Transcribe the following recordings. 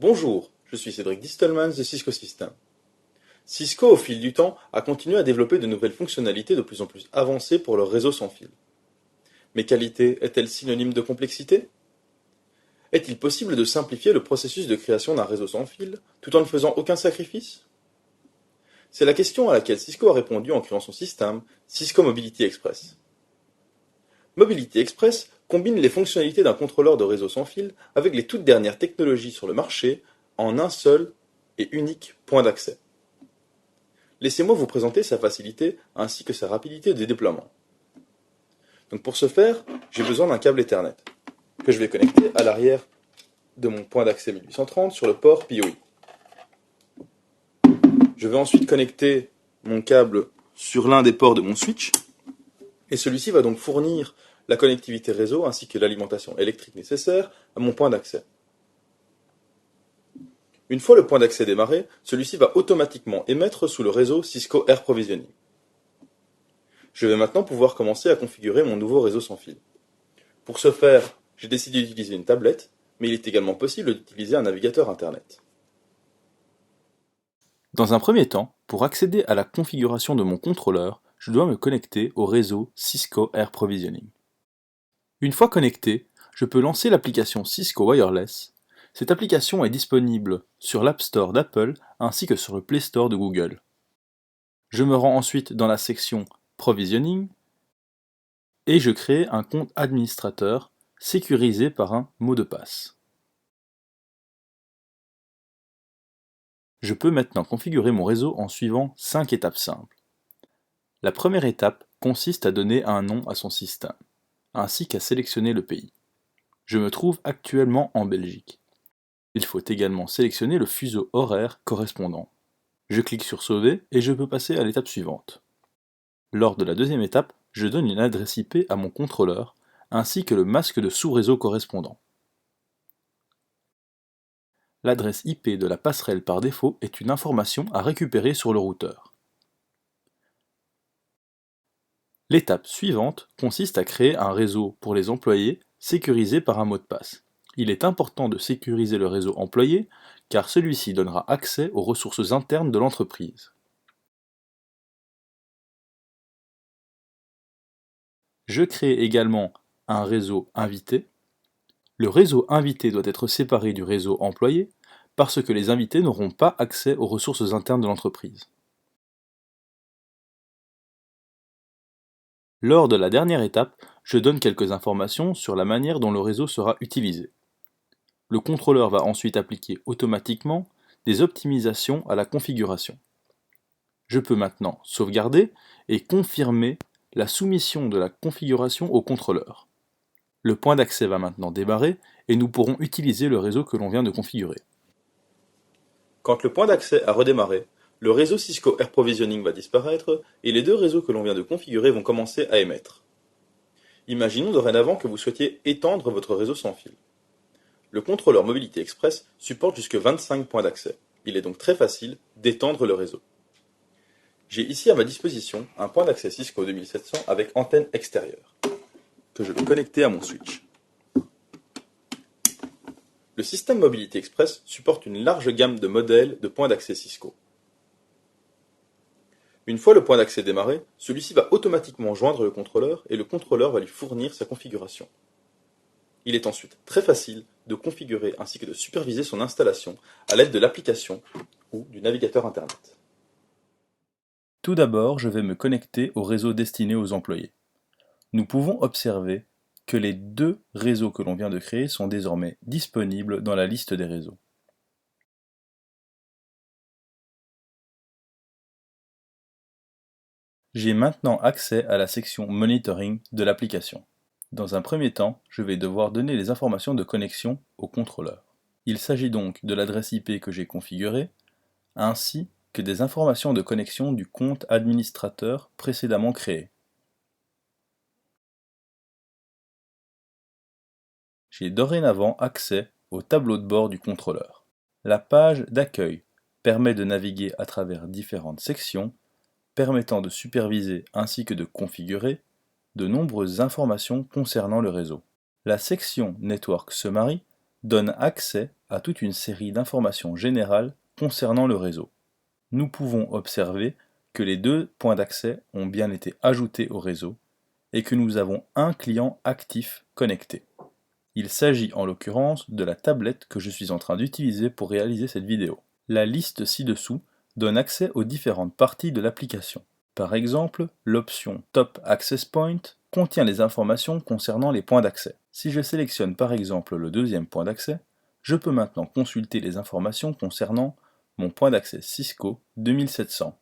Bonjour, je suis Cédric Distelmans de Cisco Systems. Cisco, au fil du temps, a continué à développer de nouvelles fonctionnalités de plus en plus avancées pour leur réseau sans fil. Mais qualité est-elle synonyme de complexité? Est-il possible de simplifier le processus de création d'un réseau sans fil, tout en ne faisant aucun sacrifice? C'est la question à laquelle Cisco a répondu en créant son système Cisco Mobility Express. Mobility Express combine les fonctionnalités d'un contrôleur de réseau sans fil avec les toutes dernières technologies sur le marché en un seul et unique point d'accès. Laissez-moi vous présenter sa facilité ainsi que sa rapidité de déploiement. Donc pour ce faire, j'ai besoin d'un câble Ethernet que je vais connecter à l'arrière de mon point d'accès 1830 sur le port PoE. Je vais ensuite connecter mon câble sur l'un des ports de mon switch et celui-ci va donc fournir la connectivité réseau ainsi que l'alimentation électrique nécessaire à mon point d'accès. Une fois le point d'accès démarré, celui-ci va automatiquement émettre sous le réseau Cisco Air Provisioning. Je vais maintenant pouvoir commencer à configurer mon nouveau réseau sans fil. Pour ce faire, j'ai décidé d'utiliser une tablette, mais il est également possible d'utiliser un navigateur Internet. Dans un premier temps, pour accéder à la configuration de mon contrôleur, je dois me connecter au réseau Cisco Air Provisioning. Une fois connecté, je peux lancer l'application Cisco Wireless. Cette application est disponible sur l'App Store d'Apple ainsi que sur le Play Store de Google. Je me rends ensuite dans la section Provisioning et je crée un compte administrateur sécurisé par un mot de passe. Je peux maintenant configurer mon réseau en suivant 5 étapes simples. La première étape consiste à donner un nom à son système, ainsi qu'à sélectionner le pays. Je me trouve actuellement en Belgique. Il faut également sélectionner le fuseau horaire correspondant. Je clique sur Sauver et je peux passer à l'étape suivante. Lors de la deuxième étape, je donne une adresse IP à mon contrôleur, ainsi que le masque de sous-réseau correspondant. L'adresse IP de la passerelle par défaut est une information à récupérer sur le routeur. L'étape suivante consiste à créer un réseau pour les employés sécurisé par un mot de passe. Il est important de sécuriser le réseau employé car celui-ci donnera accès aux ressources internes de l'entreprise. Je crée également un réseau invité. Le réseau invité doit être séparé du réseau employé parce que les invités n'auront pas accès aux ressources internes de l'entreprise. Lors de la dernière étape, je donne quelques informations sur la manière dont le réseau sera utilisé. Le contrôleur va ensuite appliquer automatiquement des optimisations à la configuration. Je peux maintenant sauvegarder et confirmer la soumission de la configuration au contrôleur. Le point d'accès va maintenant démarrer et nous pourrons utiliser le réseau que l'on vient de configurer. Quand le point d'accès a redémarré, le réseau Cisco Air Provisioning va disparaître et les deux réseaux que l'on vient de configurer vont commencer à émettre. Imaginons dorénavant que vous souhaitiez étendre votre réseau sans fil. Le contrôleur Mobility Express supporte jusque 25 points d'accès. Il est donc très facile d'étendre le réseau. J'ai ici à ma disposition un point d'accès Cisco 2700 avec antenne extérieure, que je vais connecter à mon switch. Le système Mobility Express supporte une large gamme de modèles de points d'accès Cisco. Une fois le point d'accès démarré, celui-ci va automatiquement joindre le contrôleur et le contrôleur va lui fournir sa configuration. Il est ensuite très facile de configurer ainsi que de superviser son installation à l'aide de l'application ou du navigateur Internet. Tout d'abord, je vais me connecter au réseau destiné aux employés. Nous pouvons observer que les deux réseaux que l'on vient de créer sont désormais disponibles dans la liste des réseaux. J'ai maintenant accès à la section Monitoring de l'application. Dans un premier temps, je vais devoir donner les informations de connexion au contrôleur. Il s'agit donc de l'adresse IP que j'ai configurée, ainsi que des informations de connexion du compte administrateur précédemment créé. J'ai dorénavant accès au tableau de bord du contrôleur. La page d'accueil permet de naviguer à travers différentes sections, permettant de superviser ainsi que de configurer de nombreuses informations concernant le réseau. La section Network Summary donne accès à toute une série d'informations générales concernant le réseau. Nous pouvons observer que les 2 points d'accès ont bien été ajoutés au réseau et que nous avons un client actif connecté. Il s'agit en l'occurrence de la tablette que je suis en train d'utiliser pour réaliser cette vidéo. La liste ci-dessous donne accès aux différentes parties de l'application. Par exemple, l'option Top Access Point contient les informations concernant les points d'accès. Si je sélectionne par exemple le 2e point d'accès, je peux maintenant consulter les informations concernant mon point d'accès Cisco 2700.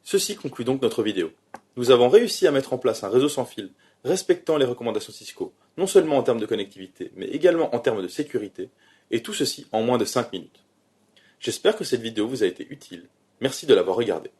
Ceci conclut donc notre vidéo. Nous avons réussi à mettre en place un réseau sans fil respectant les recommandations Cisco, non seulement en termes de connectivité, mais également en termes de sécurité, et tout ceci en moins de 5 minutes. J'espère que cette vidéo vous a été utile. Merci de l'avoir regardée.